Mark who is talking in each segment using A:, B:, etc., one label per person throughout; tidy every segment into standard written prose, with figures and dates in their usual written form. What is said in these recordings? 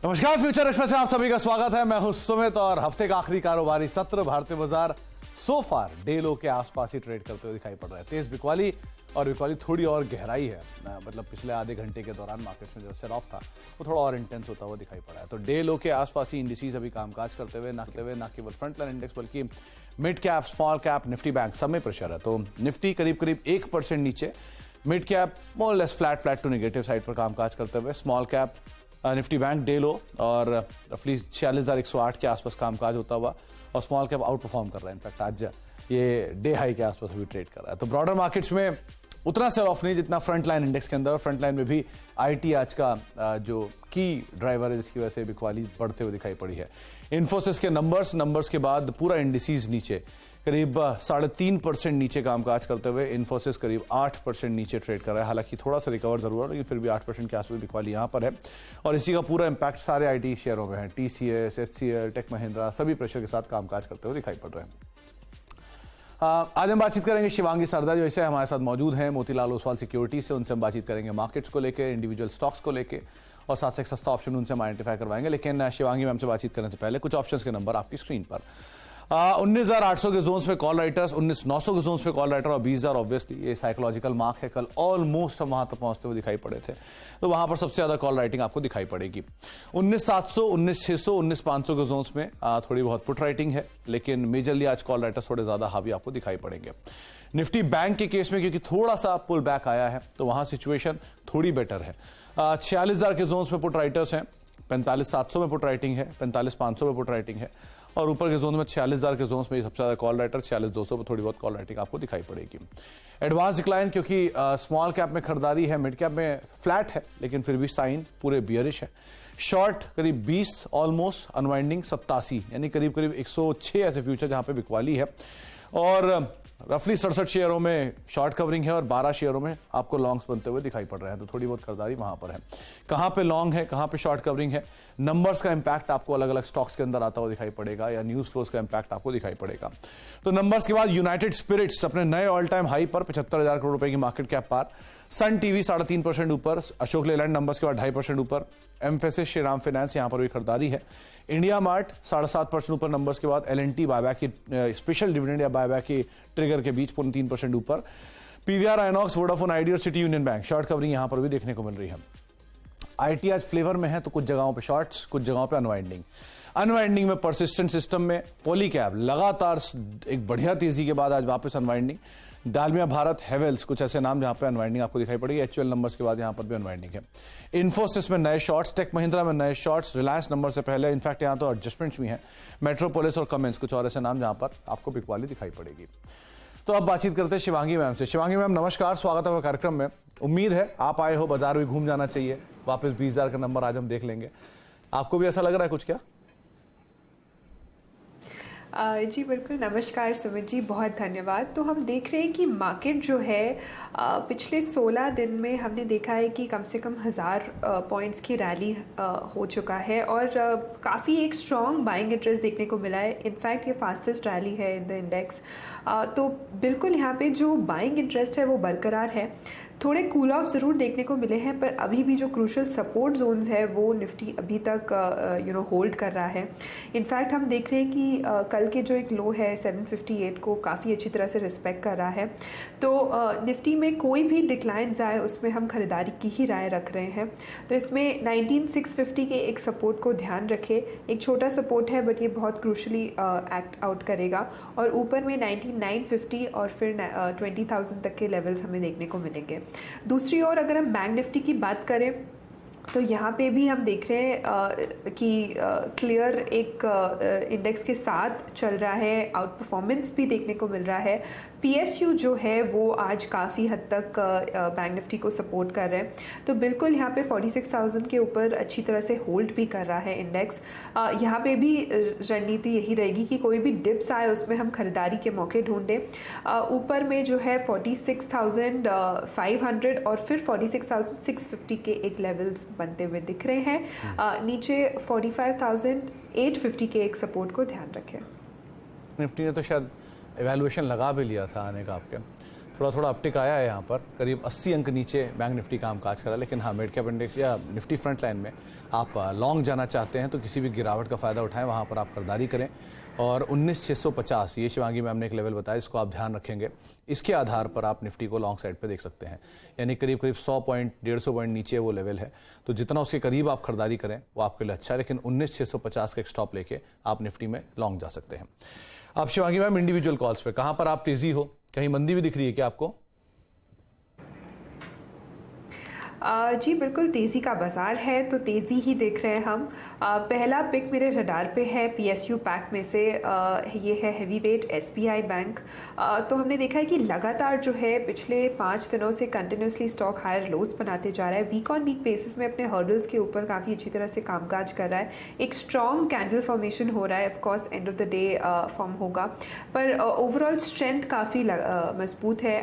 A: नमस्कार, future express में आप सभी का स्वागत है। मैं हूं सुमित और हफ्ते का आखिरी कारोबारी सत्र भारतीय बाजार सो फार डे लो के आसपास ही ट्रेड करते हुए दिखाई पड़ रहा है। तेज बिकवाली और बिकवाली थोड़ी और गहराई है, मतलब पिछले आधे घंटे के दौरान मार्केट्स में जो सेल ऑफ था वो थोड़ा और इंटेंस होता हुआ दिखाई पड़ा है। तो डे लो के आसपास ही इंडिसेस अभी कामकाज करते हुए ना केवल फ्रंट लाइन इंडेक्स बल्कि mid cap, small cap, Nifty bank सब में प्रेशर है। तो निफ्टी करीब करीब 1% नीचे, mid cap more less flat to negative side पर कामकाज करते हुए, small cap Nifty bank day लो और रफली 46,108 के आसपास कामकाज होता हुआ, और स्मॉल कैप आउट परफॉर्म कर रहा है। इनफैक्ट आज ये डे हाई के आसपास अभी ट्रेड कर रहा है। तो ब्रॉडर मार्केट्स में उतना सेल ऑफ नहीं जितना फ्रंट लाइन इंडेक्स के अंदर। फ्रंट लाइन में भी आईटी आज का जो की ड्राइवर है जिसकी वजह से बिकवाली बढ़ते हुए दिखाई पड़ी है। इन्फोसिस के नंबर्स के बाद पूरा इंडिसेस नीचे करीब 3.5% नीचे कामकाज करते हुए इन्फोसिस करीब 8% नीचे ट्रेड कर रहा है। हालांकि थोड़ा सा रिकवर जरूर है, लेकिन फिर भी 8% के आसपास बिकवाली यहां पर है। और इसी का पूरा इंपैक्ट सारे आईटी शेयरों में है। टीसीएस, एचसीएल, टेक महिंद्रा सभी प्रेशर के साथ कामकाज करते हुए दिखाई पड़ रहे हैं। आज हम बातचीत करेंगे शिवांगी सरदा, जो इसे हमारे साथ मौजूद हैं मोतीलाल ओसवाल सिक्योरिटी से। उनसे हम बातचीत करेंगे मार्केट्स को लेकर, इंडिविजुअल स्टॉक्स को लेकर, और साथ से एक सस्ता ऑप्शन उनसे हम आइडेंटिफाई करवाएंगे। लेकिन शिवांगी मैम से बातचीत करने से पहले कुछ ऑप्शंस के नंबर आपकी स्क्रीन पर। 19,800 के जोन्स पे कॉल राइटर्स, 19,900 के जोन्स पे कॉल राइटर और 20,000 ऑब्वियसली ये साइकोलॉजिकल मार्क है। कल ऑलमोस्ट हम वहां तक पहुंचते हुए दिखाई पड़े थे, तो वहां पर सबसे ज्यादा कॉल राइटिंग आपको दिखाई पड़ेगी। 19,700, 19,600, 19,500 के जोन्स में थोड़ी बहुत पुट राइटिंग है, लेकिन मेजरली आज कॉल राइटर्स थोड़े ज्यादा हावी आपको दिखाई पड़ेंगे। निफ्टी बैंक के केस में क्योंकि थोड़ा सा पुल बैक आया है, तो वहां सिचुएशन थोड़ी बेटर है। 46,000 के जोन्स में पुट राइटर्स हैं, 45,700 में पुट राइटिंग है, 45,500 में पुट राइटिंग है, और ऊपर के जोन में 46,000 के जोन में सबसे ज्यादा कॉल राइटर, 46,200 पर थोड़ी बहुत कॉल राइटिंग आपको दिखाई पड़ेगी। एडवांस डिक्लाइन क्योंकि स्मॉल कैप में खरीदारी है, मिड कैप में फ्लैट है, लेकिन फिर भी साइन पूरे बियरिश है। शॉर्ट करीब 20, ऑलमोस्ट अनवाइंडिंग 87, यानी करीब करीब 106 ऐसे फ्यूचर जहां पे बिकवाली है। और रफली 67 शेयरों में शॉर्ट कवरिंग है और 12 शेयरों में आपको लॉन्ग्स बनते हुए दिखाई पड़ रहे हैं। तो थोड़ी बहुत खरीदारी वहां पर है। कहां पे लॉन्ग है, कहां पे शॉर्ट कवरिंग है, नंबर्स का इंपैक्ट आपको अलग अलग स्टॉक्स के अंदर आता हुआ दिखाई पड़ेगा, या न्यूज फ्लोज का इंपैक्ट आपको दिखाई पड़ेगा। तो नंबर्स के बाद यूनाइटेड स्पिरिट्स अपने नए ऑल टाइम हाई पर 75,000 करोड़ रुपए की मार्केट कैप पार। सन टीवी 3.5% ऊपर, अशोक लेलैंड नंबर्स के बाद 2.5% ऊपर। एम्फेसिस, श्रीराम फाइनेंस यहां पर भी खरीदारी है। इंडिया मार्ट 7.5% ऊपर नंबर्स के बाद। एल&टी बायबैक की स्पेशल डिविडेंड या बायबैक की ट्रिगर के बीच 3% ऊपर। पीवीआर, आइनॉक्स, वोडाफोन आइडिया और city union bank short covering यहां पर भी देखने को मिल रही है। आईटी आज फ्लेवर में है, तो कुछ जगहों पे शॉर्ट्स, कुछ जगहों पे अनवाइंडिंग में परसिस्टेंट सिस्टम में पॉलीकैब लगातार एक बढ़िया तेजी के बाद आज वापस अनवाइंडिंग। डालमिया भारत, हेवेल्स, कुछ ऐसे नाम जहां पे अनवाइंडिंग आपको दिखाई पड़ेगी। एचयूएल नंबर्स के बाद यहां पर भी अनवाइंडिंग है। इन्फोसिस में नए शॉर्ट्स, टेक महिंद्रा में नए शॉर्ट्स, रिलायंस नंबर से पहले, इनफैक्ट यहां तो एडजस्टमेंट्स भी हैं। मेट्रोपोलिस और कमेंस, कुछ और ऐसे नाम जहां पर आपको बिकवाली दिखाई पड़ेगी। तो अब बातचीत करते हैं शिवांगी मैम से। शिवांगी मैम नमस्कार, स्वागत है कार्यक्रम में। उम्मीद है आप आए हो, बाजार भी घूम जाना चाहिए, वापस 20,000 का नंबर आज हम देख लेंगे। आपको भी ऐसा लग रहा है कुछ क्या?
B: जी बिल्कुल, नमस्कार सुमित जी, बहुत धन्यवाद। तो हम देख रहे हैं कि मार्केट जो है पिछले 16 दिन में हमने देखा है कि कम से कम 1000 पॉइंट्स की रैली हो चुका है, और काफ़ी एक स्ट्रॉन्ग बाइंग इंटरेस्ट देखने को मिला है। इनफैक्ट ये फास्टेस्ट रैली है इन द इंडेक्स। तो बिल्कुल यहाँ पे जो बाइंग इंटरेस्ट है वो बरकरार है। थोड़े कूल ऑफ ज़रूर देखने को मिले हैं, पर अभी भी जो क्रूशल सपोर्ट जोन्स है वो निफ्टी अभी तक होल्ड कर रहा है। इनफैक्ट हम देख रहे हैं कि कल के जो एक लो है 758 को काफ़ी अच्छी तरह से रिस्पेक्ट कर रहा है। तो निफ्टी में कोई भी डिक्लाइंस आए उसमें हम खरीदारी की ही राय रख रहे हैं। तो इसमें 19,650 के एक सपोर्ट को ध्यान रखें। एक छोटा सपोर्ट है, बट ये बहुत क्रूशली एक्ट आउट करेगा। और ऊपर में 19,950 और फिर 20,000 तक के लेवल्स हमें देखने को मिलेंगे। दूसरी ओर अगर हम बैंक निफ्टी की बात करें, तो यहाँ पे भी हम देख रहे हैं कि क्लियर एक इंडेक्स के साथ चल रहा है, आउट परफॉर्मेंस भी देखने को मिल रहा है। पीएसयू जो है वो आज काफ़ी हद तक बैंक निफ्टी को सपोर्ट कर रहे हैं। तो बिल्कुल यहाँ पे 46,000 के ऊपर अच्छी तरह से होल्ड भी कर रहा है इंडेक्स। यहाँ पे भी रणनीति यही रहेगी कि कोई भी डिप्स आए उसमें हम खरीदारी के मौके ढूंढें। ऊपर में जो है 46,500 और फिर 46,650 के एक लेवल्स बनते हुए दिख रहे हैं। नीचे 45,850 के एक सपोर्ट को ध्यान रखें।
A: निफ्टी ने तो शायद इवैल्यूएशन लगा भी लिया था आने का आपके, थोड़ा थोड़ा अपटिक आया है यहाँ पर, करीब 80 अंक नीचे बैंक निफ्टी कामकाज करा। लेकिन हाँ, मिड कैप इंडेक्स या निफ्टी फ्रंट लाइन में आप लॉन्ग जाना चाहते हैं तो किसी भी गिरावट का फ़ायदा उठाएं, वहाँ पर आप खरीदारी करें। और 19,650 ये शिवांगी मैम ने एक लेवल बताया, इसको आप ध्यान रखेंगे। इसके आधार पर आप निफ्टी को लॉन्ग साइड पे देख सकते हैं, यानी करीब करीब 100 पॉइंट 150 पॉइंट नीचे वो लेवल है। तो जितना उसके करीब आप खरीदारी करें वो आपके लिए अच्छा है। लेकिन 19,650 का एक स्टॉप लेके आप निफ्टी में लॉन्ग जा सकते हैं। अब शिवांगी मैम, इंडिविजुअल कॉल्स पे कहाँ पर आप तेजी हो, कहीं मंदी भी दिख रही है क्या आपको?
B: जी बिल्कुल, तेज़ी का बाज़ार है तो तेज़ी ही देख रहे हैं हम। पहला पिक मेरे रडार पे है पीएसयू पैक में से, ये है हैवी वेट एसबीआई बैंक। तो हमने देखा है कि लगातार जो है पिछले 5 दिनों से कंटिन्यूसली स्टॉक हायर लोज बनाते जा रहा है। वीक ऑन वीक बेसिस में अपने हर्डल्स के ऊपर काफ़ी अच्छी तरह से कामकाज कर रहा है। एक स्ट्रॉन्ग कैंडल फॉर्मेशन हो रहा है, of course end of the day form होगा, पर ओवरऑल स्ट्रेंथ काफ़ी मजबूत है।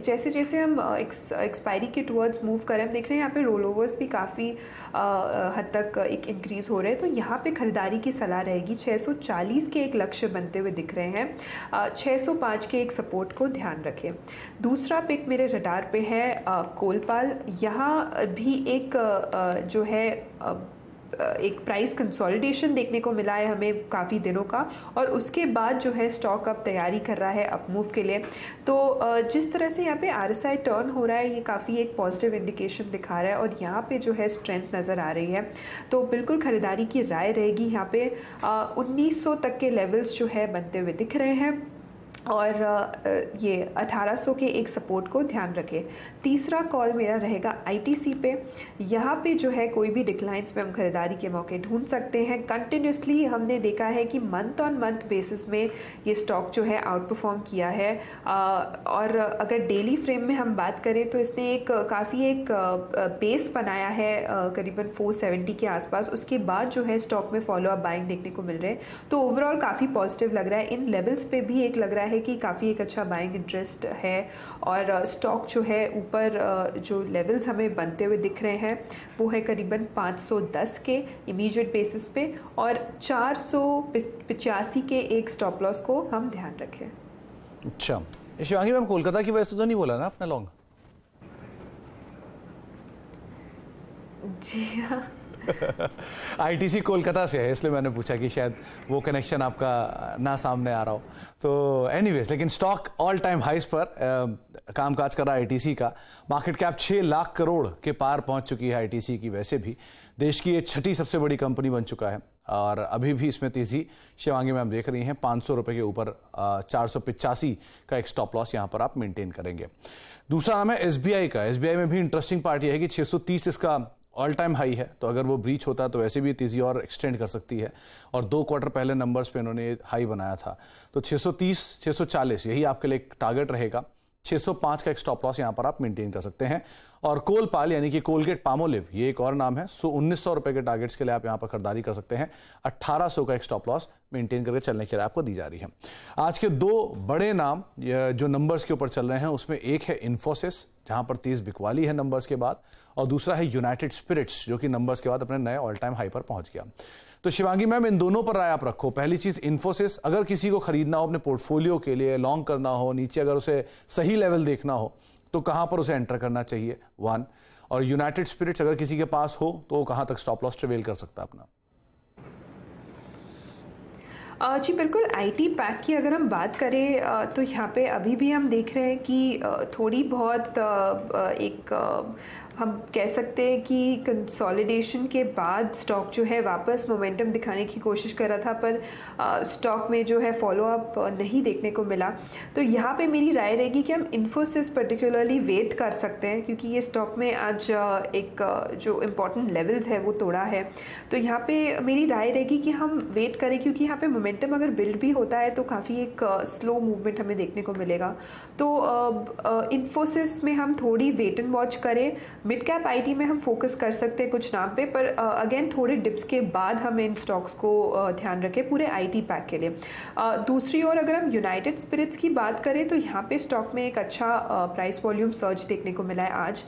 B: जैसे जैसे हम एक्सपायरी के टुवर्ड्स मूव करें, हम देख रहे हैं यहाँ पे रोल ओवर्स भी काफ़ी हद तक एक इंक्रीज़ हो रहे हैं। तो यहाँ पे खरीदारी की सलाह रहेगी। 640 के एक लक्ष्य बनते हुए दिख रहे हैं। 605 के एक सपोर्ट को ध्यान रखें। दूसरा पिक मेरे रडार पे है कोलपाल। यहाँ भी एक जो है एक प्राइस कंसोलिडेशन देखने को मिला है हमें काफ़ी दिनों का, और उसके बाद जो है स्टॉक अब तैयारी कर रहा है अप मूव के लिए। तो जिस तरह से यहाँ पे आरएसआई टर्न हो रहा है, ये काफ़ी एक पॉजिटिव इंडिकेशन दिखा रहा है और यहाँ पे जो है स्ट्रेंथ नज़र आ रही है। तो बिल्कुल खरीदारी की राय रहेगी यहाँ पे। 1900 तक के लेवल्स जो है बनते हुए दिख रहे हैं और ये 1800 के एक सपोर्ट को ध्यान रखें। तीसरा कॉल मेरा रहेगा आईटीसी पे। यहाँ पे जो है कोई भी डिक्लाइंस में हम खरीदारी के मौके ढूंढ सकते हैं। कंटिन्यूसली हमने देखा है कि मंथ ऑन मंथ बेसिस में ये स्टॉक जो है आउट परफॉर्म किया है। और अगर डेली फ्रेम में हम बात करें तो इसने एक काफ़ी एक बेस बनाया है करीबन 470 के आसपास। उसके बाद जो है स्टॉक में फॉलो अप बाइंग देखने को मिल रहे हैं। तो ओवरऑल काफ़ी पॉजिटिव लग रहा है। इन लेवल्स पे भी एक लग रहा है कि काफ़ी एक अच्छा बाइंग इंटरेस्ट है और स्टॉक जो है ऊपर जो लेवल्स हमें बनते हुए दिख रहे हैं वो है करीबन 510 के इमीडिएट बेसिस पे और 485 के एक स्टॉप लॉस को हम ध्यान रखें।
A: अच्छा, शिवांगी मैम, कोलकाता की वजह से तो नहीं बोला ना अपना लॉन्ग?
B: जी हाँ,
A: आईटीसी कोलकाता से है, इसलिए मैंने पूछा कि शायद वो कनेक्शन आपका ना सामने आ रहा हो। तो एनीवेज, लेकिन स्टॉक ऑल टाइम हाइस पर कामकाज कर रहा है आईटीसी का। मार्केट कैप 6 लाख करोड़ के पार पहुंच चुकी है आईटीसी की। वैसे भी देश की ये 6ठी सबसे बड़ी कंपनी बन चुका है और अभी भी इसमें तेजी शिवांगी मैम देख रही हैं। 500 रुपए के ऊपर 485 का एक स्टॉप लॉस यहां पर आप मेंटेन करेंगे। दूसरा नाम है एसबीआई का। एसबीआई में भी इंटरेस्टिंग पार्ट यह है कि 630 इसका ऑल टाइम हाई है, तो अगर वो ब्रीच होता है तो वैसे भी तेजी और एक्सटेंड कर सकती है। और 2 क्वार्टर पहले नंबर्स पे इन्होंने हाई बनाया था। तो 630 640 यही आपके लिए एक टारगेट रहेगा। 605 का एक स्टॉप लॉस यहां पर आप मेंटेन कर सकते हैं। और कोलपाल यानी कि कोलगेट पामोलिव, ये एक और नाम है। 1900 रुपए के टारगेट्स के लिए आप यहां पर खरीदारी कर सकते हैं। 1800 का एक स्टॉप लॉस मेंटेन करके चलने की राय आपको दी जा रही है। आज के 2 बड़े नाम जो नंबर्स के ऊपर चल रहे हैं उसमें एक है इन्फोसिस, जहां पर तेज बिकवाली है नंबर्स के बाद, और दूसरा है यूनाइटेड स्पिरिट्स, जो कि नंबर्स के बाद अपने नए ऑल टाइम हाई पर पहुंच गया। तो शिवांगी मैम, इन दोनों पर राय आप रखो। पहली चीज इन्फोसिस, अगर किसी को खरीदना हो अपने पोर्टफोलियो के लिए, लॉन्ग करना हो, नीचे अगर उसे सही लेवल देखना हो तो कहां पर उसे एंटर करना चाहिए, 1। और यूनाइटेड स्पिरिट्स अगर किसी के पास हो तो कहां तक स्टॉप लॉस ट्रेवेल कर सकता है अपना?
B: जी बिल्कुल, आईटी पैक की अगर हम बात करें तो यहाँ पे अभी भी हम देख रहे हैं कि थोड़ी बहुत एक हम कह सकते हैं कि कंसोलिडेशन के बाद स्टॉक जो है वापस मोमेंटम दिखाने की कोशिश कर रहा था, पर स्टॉक में जो है फॉलो अप नहीं देखने को मिला। तो यहाँ पे मेरी राय रहेगी कि हम इन्फोसिस पर्टिकुलरली वेट कर सकते हैं, क्योंकि ये स्टॉक में आज एक जो इम्पॉर्टेंट लेवल्स है वो तोड़ा है। तो यहाँ पे मेरी राय रहेगी कि हम वेट करें, क्योंकि यहाँ पे मोमेंटम अगर बिल्ड भी होता है तो काफ़ी एक स्लो मूवमेंट हमें देखने को मिलेगा। तो इन्फोसिस में हम थोड़ी वेट एंड वॉच करें। मिड कैप आईटी में हम फोकस कर सकते हैं कुछ नाम पे, पर अगेन थोड़े डिप्स के बाद हम इन स्टॉक्स को ध्यान रखें पूरे आईटी पैक के लिए। दूसरी ओर अगर हम यूनाइटेड स्पिरिट्स की बात करें तो यहाँ पे स्टॉक में एक अच्छा प्राइस वॉल्यूम सर्ज देखने को मिला है आज।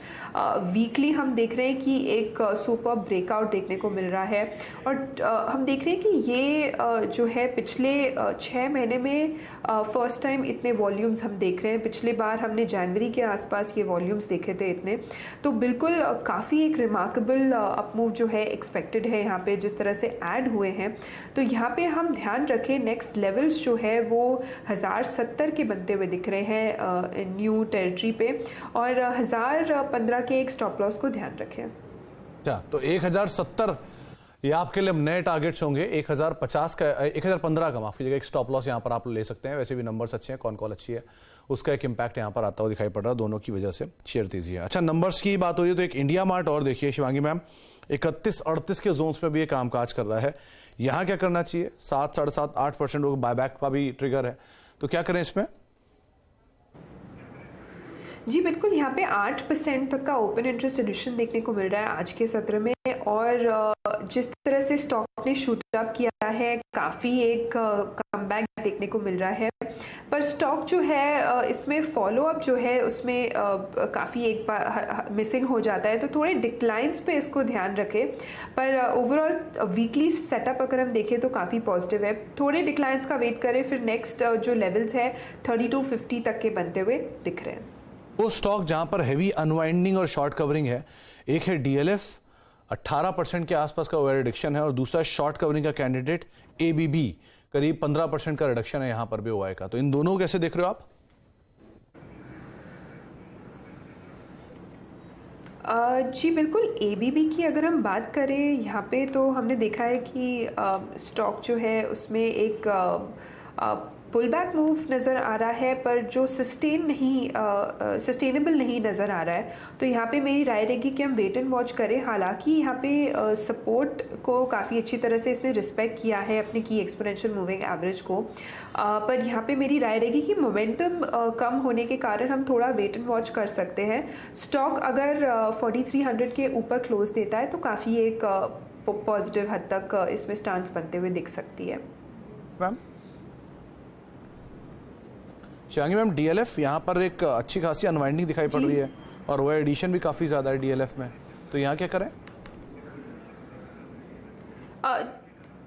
B: वीकली हम देख रहे हैं कि एक सुपर ब्रेकआउट देखने को मिल रहा है, और हम देख रहे हैं कि ये जो है पिछले 6 महीने में फर्स्ट टाइम इतने वॉल्यूम्स हम देख रहे हैं। पिछली बार हमने जनवरी के आसपास ये वॉल्यूम्स देखे थे इतने, तो बिल्कुल काफ़ी एक रिमार्केबल अपमूव जो है एक्सपेक्टेड है यहाँ पे जिस तरह से ऐड हुए हैं। तो यहाँ पे हम ध्यान रखें नेक्स्ट लेवल्स जो है वो 1070 के बनते हुए दिख रहे हैं न्यू टेरिटरी पे, और 1015 के एक स्टॉप लॉस को ध्यान रखें।
A: अच्छा, तो 1070 ये आपके लिए नए टारगेट्स होंगे। 1050 का 1015 का माफ कीजिएगा एक स्टॉप लॉस यहाँ पर आप ले सकते हैं। वैसे भी नंबर्स अच्छे हैं, कौन कॉल अच्छी है, उसका एक इम्पैक्ट यहाँ पर आता हुआ दिखाई पड़ रहा है, दोनों की वजह से शेयर तेजी है। अच्छा, नंबर्स की बात हो रही है तो एक इंडिया मार्ट और देखिए शिवांगी मैम, 31-38 के जोन्स में भी ये कामकाज कर रहा है। यहाँ क्या करना चाहिए? 7, 7.5, 8% बायबैक का भी ट्रिगर है, तो क्या करें इसमें?
B: जी बिल्कुल, यहाँ पे 8% तक का ओपन इंटरेस्ट एडिशन देखने को मिल रहा है आज के सत्र में, और जिस तरह से स्टॉक ने शूट अप किया है काफ़ी एक कमबैक देखने को मिल रहा है। पर स्टॉक जो है इसमें फॉलो अप जो है उसमें काफ़ी एक बार मिसिंग हो जाता है, तो थोड़े डिक्लाइंस पे इसको ध्यान रखें। पर ओवरऑल वीकली सेटअप अगर हम देखें तो काफ़ी पॉजिटिव है। थोड़े डिक्लाइंस का वेट करें, फिर नेक्स्ट जो लेवल्स है 3250 तक के बनते हुए दिख रहे हैं।
A: वो स्टॉक जहां पर हैवी अनवाइंडिंग और शॉर्ट कवरिंग है, एक है डीएलएफ 18% के आसपास का ओवर रिडक्शन है, और दूसरा शॉर्ट कवरिंग का कैंडिडेट एबीबी करीब 15% का रिडक्शन है यहां पर भी ओआई का। तो इन दोनों को कैसे देख रहे हो आप?
B: जी बिल्कुल, एबीबी की अगर हम बात करें यहाँ पे तो हमने देखा है कि स्टॉक जो है उसमें एक पुल बैक मूव नज़र आ रहा है, पर जो सस्टेनेबल नहीं नज़र आ रहा है। तो यहाँ पे मेरी राय रहेगी कि हम वेट एंड वॉच करें। हालांकि यहाँ पे सपोर्ट को काफ़ी अच्छी तरह से इसने रिस्पेक्ट किया है अपने की एक्सपोनेंशियल मूविंग एवरेज को, पर यहाँ पे मेरी राय रहेगी कि मोमेंटम कम होने के कारण हम थोड़ा वेट एंड वॉच कर सकते हैं। स्टॉक अगर 4300 के ऊपर क्लोज देता है तो काफ़ी एक पॉजिटिव हद तक इसमें स्टांस बनते हुए दिख सकती है।
A: मैम शिवांगी मैम, डीएलएफ यहाँ पर एक अच्छी खासी अनवाइंडिंग दिखाई पड़ रही है, और वो एडिशन भी काफ़ी ज़्यादा है डीएलएफ में, तो यहाँ क्या करें?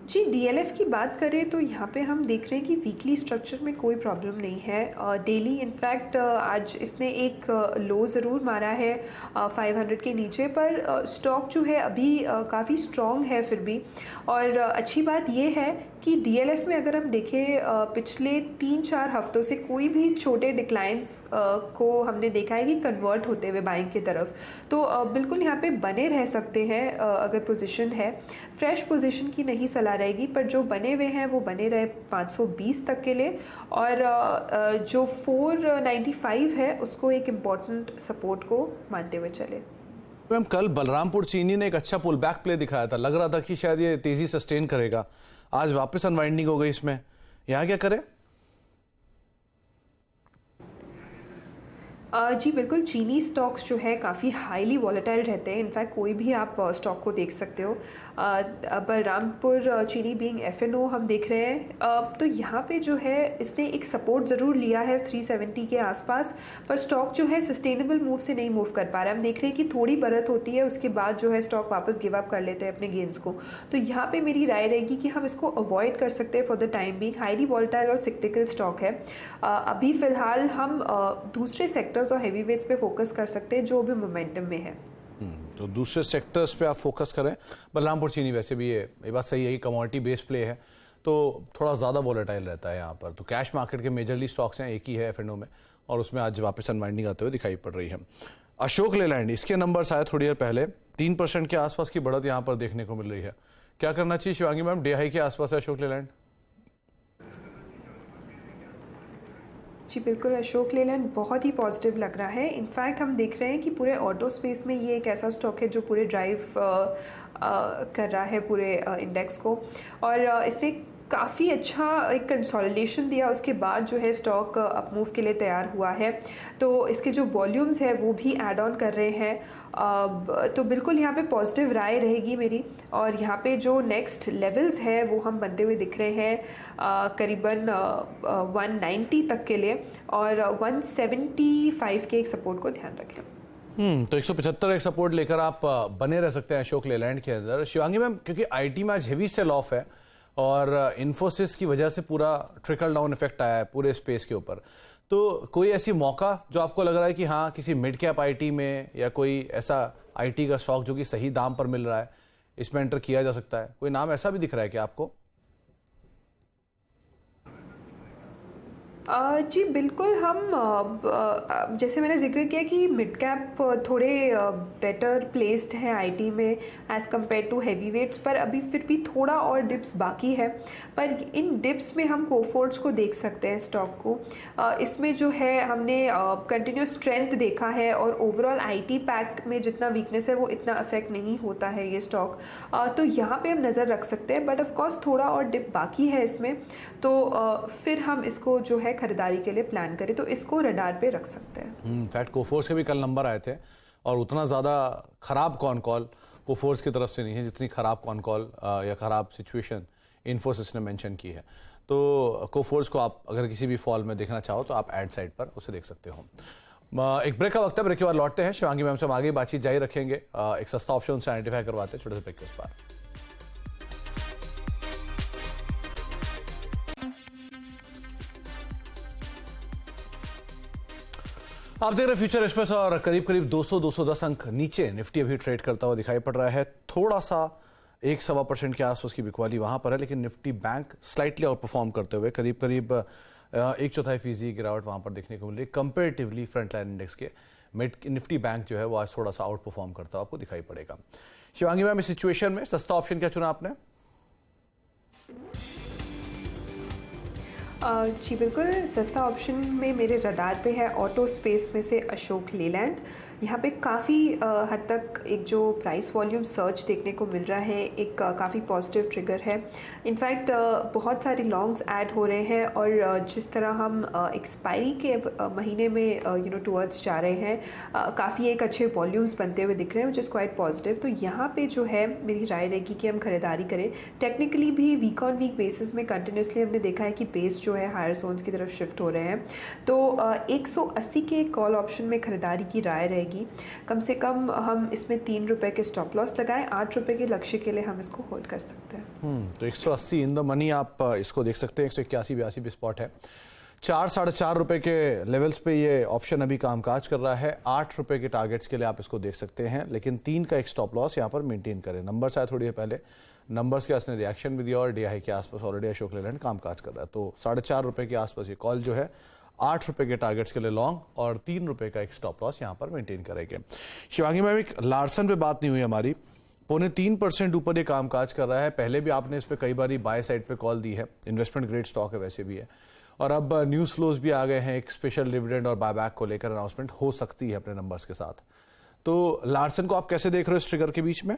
B: जी डीएलएफ की बात करें तो यहाँ पे हम देख रहे हैं कि वीकली स्ट्रक्चर में कोई प्रॉब्लम नहीं है। डेली इनफैक्ट आज इसने एक लो ज़रूर मारा है 500 के नीचे, पर स्टॉक जो है अभी काफ़ी स्ट्रॉन्ग है फिर भी। और अच्छी बात ये है कि डीएलएफ में अगर हम देखें पिछले 3-4 हफ्तों से कोई भी छोटे डिक्लाइंस को हमने देखा है कि कन्वर्ट होते हुए बाइंग की तरफ, तो बिल्कुल यहाँ पे बने रह सकते हैं अगर पोजीशन है। फ्रेश पोजीशन की नहीं सलाह रहेगी, पर जो बने हुए हैं वो बने रहे 520 तक के लिए, और जो 495 है उसको एक इम्पॉर्टेंट सपोर्ट को मानते हुए चले।
A: मैम, कल बलरामपुर चीनी ने एक अच्छा पुल बैक प्ले दिखाया था, लग रहा था कि शायद ये तेजी सस्टेन करेगा, आज वापस अनवाइंडिंग हो गई इसमें, यहाँ क्या करें?
B: जी बिल्कुल, चीनी स्टॉक्स जो है काफ़ी हाईली वॉलेटाइल रहते हैं। इनफैक्ट कोई भी आप स्टॉक को देख सकते हो। बलरामपुर चीनी बीइंग एफएनओ हम देख रहे हैं, तो यहाँ पे जो है इसने एक सपोर्ट ज़रूर लिया है 370 के आसपास, पर स्टॉक जो है सस्टेनेबल मूव से नहीं मूव कर पा रहा है। हम देख रहे हैं कि थोड़ी बढ़त होती है, उसके बाद जो है स्टॉक वापस गिव अप कर लेते हैं अपने गेंस को। तो यहाँ पे मेरी राय रहेगी कि हम इसको अवॉइड कर सकते हैं for the time being. Highly volatile और सिक्टिकल स्टॉक है। अभी फ़िलहाल हम दूसरे सेक्टर्स और हैवी वेट्स पे फोकस कर सकते हैं जो भी मोमेंटम में है।
A: तो दूसरे सेक्टर्स पे आप फोकस करें। बलरामपुर चीनी वैसे भी ये बात सही है कि कमोडिटी बेस प्ले है, तो थोड़ा ज़्यादा वॉलेटाइल रहता है यहाँ पर। तो कैश मार्केट के मेजरली स्टॉक्स हैं, एक ही है एफएनओ में, और उसमें आज वापस अनवाइंडिंग आते हुए दिखाई पड़ रही है। अशोक लेलैंड, इसके नंबर्स आए थोड़ी देर पहले, 3% के आसपास की बढ़त यहाँ पर देखने को मिल रही है। क्या करना चाहिए शिवांगी मैम? डे हाई के आसपास है अशोक लेलैंड।
B: जी बिल्कुल, अशोक लेलैंड बहुत ही पॉजिटिव लग रहा है। इनफैक्ट हम देख रहे हैं कि पूरे ऑटो स्पेस में ये एक ऐसा स्टॉक है जो पूरे ड्राइव कर रहा है पूरे इंडेक्स को, और इसने काफ़ी अच्छा एक कंसोलिडेशन दिया, उसके बाद जो है स्टॉक अप मूव के लिए तैयार हुआ है। तो इसके जो वॉल्यूम्स है वो भी ऐड ऑन कर रहे हैं। तो बिल्कुल यहाँ पे पॉजिटिव राय रहेगी मेरी। और यहाँ पे जो नेक्स्ट लेवल्स है वो हम बनते हुए दिख रहे हैं करीबन 190 तक के लिए, और 175 के एक सपोर्ट को ध्यान रखें।
A: तो 175 एक सपोर्ट लेकर आप बने रह सकते हैं अशोक लेलैंड के अंदर। शिवांगी मैम, क्योंकि आईटी में आज हेवी सेल ऑफ है और इन्फोसिस की वजह से पूरा ट्रिकल डाउन इफेक्ट आया है पूरे स्पेस के ऊपर, तो कोई ऐसी मौका जो आपको लग रहा है कि हाँ किसी मिड कैप आईटी में या कोई ऐसा आईटी का स्टॉक जो कि सही दाम पर मिल रहा है, इसमें एंटर किया जा सकता है? कोई नाम ऐसा भी दिख रहा है क्या आपको?
B: जी बिल्कुल। हम जैसे मैंने ज़िक्र किया कि मिड कैप थोड़े बेटर प्लेस्ड हैं आईटी में as compare to heavy weights, पर अभी फिर भी थोड़ा और डिप्स बाकी है। पर इन डिप्स में हम कोफोर्ज को देख सकते हैं स्टॉक को। इसमें जो है हमने कंटिन्यूस स्ट्रेंथ देखा है, और ओवरऑल आईटी पैक में जितना वीकनेस है वो इतना अफेक्ट नहीं होता है ये स्टॉक। तो यहाँ पे हम नज़र रख सकते हैं, बट ऑफ कोर्स थोड़ा और डिप बाकी है इसमें। तो फिर हम इसको जो है खरीदारी के लिए प्लान करें तो इसको रडार पे रख सकते हैं।
A: फैक्ट कोफोर्स के भी कल नंबर आए थे और उतना ज़्यादा खराब कॉन कॉल कोफोर्स की तरफ से नहीं है जितनी खराब कॉन कॉल या खराब सिचुएशन इन्फोसिस ने मेंशन की है। तो कोफोर्स को आप अगर किसी भी फॉल में देखना चाहो तो आप एड साइड पर उसे देख सकते हो। एक ब्रेक का वक्त है, ब्रेक के बाद लौटते हैं। शिवांगी मैम से हम आगे बातचीत जारी रखेंगे। एक सस्ता ऑप्शन से आइडेंटिफाई करवाते हैं छोटे से ब्रेक के उस पार। आप देख रहे फ्यूचर एक्सप्रेस और करीब करीब 200-210 अंक नीचे निफ्टी अभी ट्रेड करता हुआ दिखाई पड़ रहा है। थोड़ा सा 1-1.25% के आसपास की बिकवाली वहां पर है, लेकिन Nifty bank slightly out perform करते हुए करीब करीब 1/4% गिरावट वहां पर देखने को मिल रही है। कंपेरेटिवली फ्रंट लाइन इंडेक्स के निफ्टी बैंक जो है वो आज थोड़ा सा आउट परफॉर्म करता हुआ आपको दिखाई पड़ेगा। शिवांगी मैम, इस सिचुएशन में सस्ता ऑप्शन क्या चुना आपने?
B: जी बिल्कुल। सस्ता ऑप्शन में मेरे रडार पे है ऑटो स्पेस में से अशोक लेलैंड। यहाँ पे काफ़ी हद तक एक जो प्राइस वॉल्यूम सर्च देखने को मिल रहा है, एक काफ़ी पॉजिटिव ट्रिगर है। इनफैक्ट बहुत सारे लॉन्ग्स ऐड हो रहे हैं, और जिस तरह हम एक्सपायरी के महीने में टुवर्ड्स जा रहे हैं, काफ़ी एक अच्छे वॉल्यूम्स बनते हुए दिख रहे हैं, विच इज़ क्वाइट पॉजिटिव। तो यहाँ पे जो है मेरी राय रहेगी कि हम खरीदारी करें। टेक्निकली भी वीक ऑन वीक बेसिस में कंटिन्यूसली हमने देखा है कि बेस जो है हायर जोन्स की तरफ शिफ्ट हो रहे हैं। तो 180 के कॉल ऑप्शन में खरीदारी की राय रहेगी। कम से कम हम इसमें 3 रुपए के स्टॉप लॉस लगाएं, 8 रुपए के लक्ष्य के लिए हम इसको होल्ड कर सकते हैं।
A: तो 180 इन द मनी आप इसको देख सकते हैं। 181-82 भी स्पॉट है। 4-4.5 रुपए के लेवल्स पे ये ऑप्शन अभी कामकाज कर रहा है। 8 रुपए के टारगेट्स के लिए आप इसको देख सकते हैं, लेकिन 3 का एक स्टॉप लॉस यहाँ पर मेंटेन करें। नंबर्स आए थोड़ी देर पहले, नंबर्स के असने रिएक्शन भी दिया और डीआई के आसपास ऑलरेडी अशोक लेलैंड कामकाज कर रहा है। तो 4.5 रुपए के आसपास ये कॉल जो है 8 रुपए के टारगेट्स के लिए लॉन्ग और 3 रुपए का एक स्टॉप लॉस यहाँ पर मेंटेन करेंगे। शिवांगी मैम, एक लार्सन पे बात नहीं हुई हमारी। 0.25% ऊपर ये कामकाज कर रहा है। पहले भी आपने इस पे कई बार बाय साइड पे कॉल दी है। इन्वेस्टमेंट ग्रेड स्टॉक है वैसे भी है, और अब न्यूज फ्लोज भी आ गए हैं। एक स्पेशल डिविडेंड और बायबैक को लेकर अनाउंसमेंट हो सकती है अपने नंबर्स के साथ। तो लार्सन को आप कैसे देख रहे हो इस ट्रिगर के बीच में?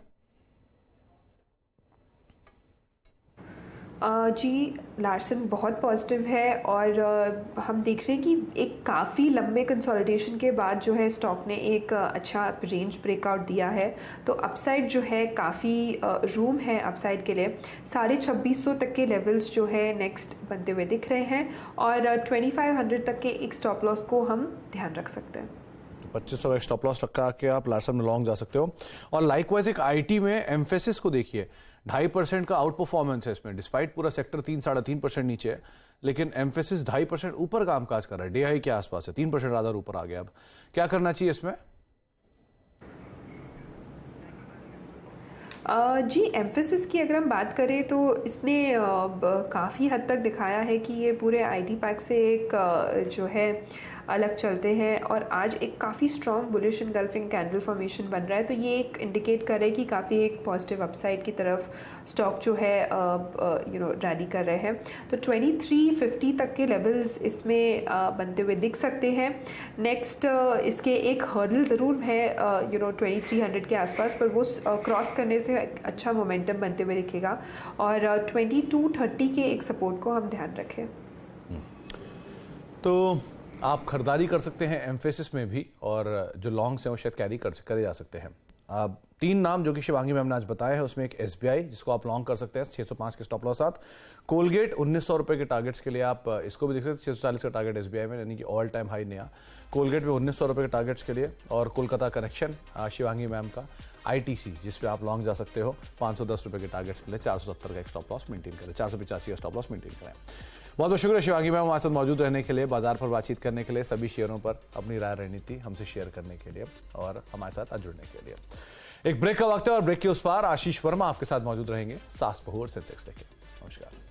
B: जी लार्सन बहुत पॉजिटिव है, और हम देख रहे हैं कि एक काफ़ी लंबे कंसोलिडेशन के बाद जो है स्टॉक ने एक अच्छा रेंज ब्रेकआउट दिया है। तो अपसाइड जो है काफ़ी रूम है अपसाइड के लिए। 2650 तक के लेवल्स जो है नेक्स्ट बनते हुए दिख रहे हैं, और 2500 तक के एक स्टॉप लॉस को हम ध्यान रख सकते हैं।
A: 2500 का स्टॉप लॉस रखा के आप लार्सन में लॉन्ग जा सकते हो। और लाइकवाइज एक आईटी में एम्फेसिस को देखिए, 2.5% का आउट परफॉर्मेंस है इसमें, डिस्पाइट पूरा सेक्टर 3-3.5% नीचे है, लेकिन एम्फेसिस 2.5% ऊपर कामकाज कर रहा है। डीआई के आसपास है, 3% रादर ऊपर आ गया। अब क्या करना चाहिए इसमें?
B: जी एम्फेसिस की अगर हम बात करें तो इसने काफ़ी हद तक दिखाया है कि ये पूरे आईटी पैक से एक जो है अलग चलते हैं और आज एक काफ़ी strong bullish engulfing candle formation बन रहा है, तो ये एक इंडिकेट करे कि काफ़ी एक पॉजिटिव अपसाइड की तरफ स्टॉक जो है रैली कर रहे हैं। तो 2350 तक के लेवल्स इसमें बनते हुए दिख सकते हैं। नेक्स्ट इसके एक हर्डल ज़रूर है 2300 के आसपास, पर वो क्रॉस करने से अच्छा मोमेंटम बनते हुए दिखेगा और 2230 के एक सपोर्ट को हम ध्यान रखें।
A: तो आप खरीदारी कर सकते हैं एम्फेसिस में भी, और जो लॉन्ग्स हैं वो शायद कैरी करे जा सकते हैं। अब 3 नाम जो कि शिवांगी मैम ने आज बताए हैं, उसमें एक SBI जिसको आप लॉन्ग कर सकते हैं 605 के स्टॉप लॉस साथ। कोलगेट 1900 रुपए के टारगेट्स के लिए आप इसको भी देख सकते हैं, 640 का टारगेट SBI में, यानी कि ऑल टाइम हाई नया कोलगेट में 1900 रुपए के टारगेट्स के लिए। और कोलकाता कनेक्शन शिवांगी मैम का ITC जिस पे आप लॉन्ग जा सकते हो 510 रुपए के टारगेट्स के लिए 470 का एक स्टॉप लॉस मेंटेन करें, 485 का स्टॉप लॉस मेंटेन करें। बहुत बहुत शुक्रिया शिवांगी मैम हमारे साथ मौजूद रहने के लिए, बाजार पर बातचीत करने के लिए, सभी शेयरों पर अपनी राय रणनीति हमसे शेयर करने के लिए और हमारे साथ आज जुड़ने के लिए। एक ब्रेक का वक्त है और ब्रेक के उस पार आशीष वर्मा आपके साथ मौजूद रहेंगे, सास बहू और सेंसेक्स लेके। नमस्कार।